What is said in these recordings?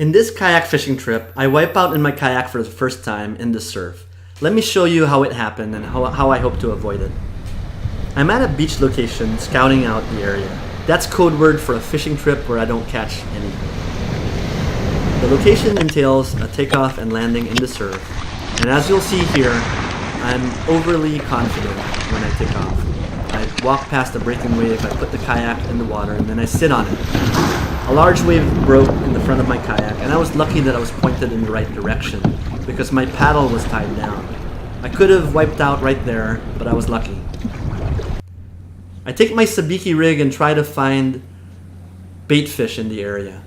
In this kayak fishing trip, I wipe out in my kayak for the first time in the surf. Let me show you how it happened and how I hope to avoid it. I'm at a beach location scouting out the area. That's code word for a fishing trip where I don't catch anything. The location entails a takeoff and landing in the surf, and as you'll see here, I'm overly confident when I take off. I walk past a breaking wave, I put the kayak in the water, and then I sit on it. A large wave broke in the front of my kayak, and I was lucky that I was pointed in the right direction because my paddle was tied down. I could have wiped out right there, but I was lucky. I take my sabiki rig and try to find bait fish in the area.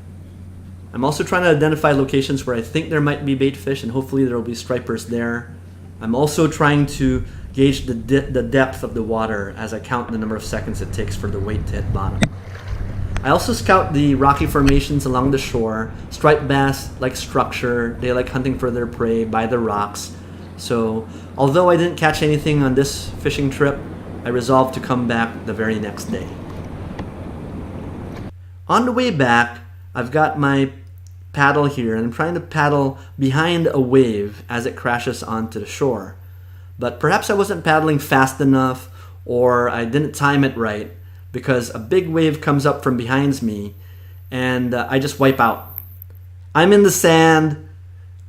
I'm also trying to identify locations where I think there might be bait fish, and hopefully there will be stripers there. I'm also trying to gauge the depth of the water as I count the number of seconds it takes for the weight to hit bottom. I also scout the rocky formations along the shore. Striped bass like structure. They like hunting for their prey by the rocks. So, although I didn't catch anything on this fishing trip, I resolved to come back the very next day. On the way back, I've got my paddle here, and I'm trying to paddle behind a wave as it crashes onto the shore. But perhaps I wasn't paddling fast enough, or I didn't time it right, because a big wave comes up from behind me, and I just wipe out. I'm in the sand,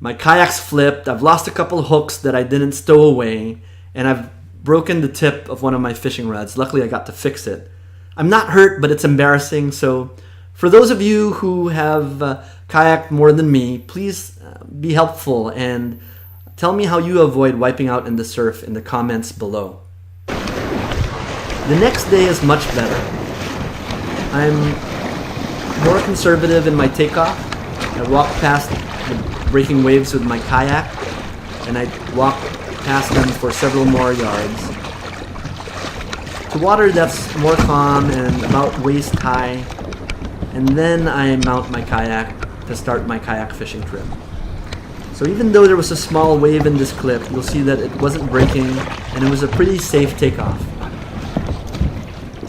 my kayak's flipped, I've lost a couple hooks that I didn't stow away, and I've broken the tip of one of my fishing rods. Luckily I got to fix it. I'm not hurt, but it's embarrassing, so for those of you who have kayaked more than me, please be helpful and tell me how you avoid wiping out in the surf in the comments below. The next day is much better. I'm more conservative in my takeoff. I walk past the breaking waves with my kayak, and I walk past them for several more yards to water that's more calm and about waist high, and then I mount my kayak to start my kayak fishing trip. So even though there was a small wave in this clip, you'll see that it wasn't breaking and it was a pretty safe takeoff.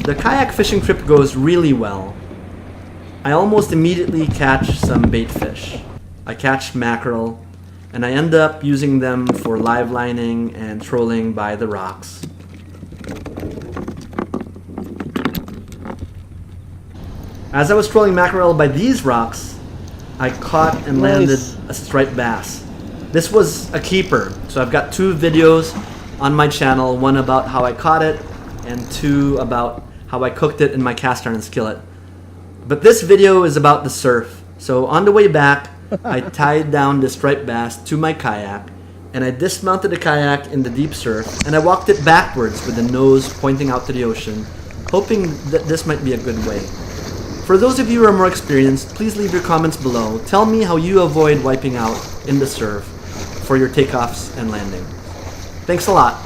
The kayak fishing trip goes really well. I almost immediately catch some bait fish. I catch mackerel, and I end up using them for live lining and trolling by the rocks. As I was trolling mackerel by these rocks, I caught and landed a striped bass. This was a keeper, so I've got 2 videos on my channel, one about how I caught it, and 2 about how I cooked it in my cast iron skillet. But this video is about the surf. So on the way back, I tied down the striped bass to my kayak, and I dismounted the kayak in the deep surf, and I walked it backwards with the nose pointing out to the ocean, hoping that this might be a good way. For those of you who are more experienced, please leave your comments below. Tell me how you avoid wiping out in the surf for your takeoffs and landings. Thanks a lot.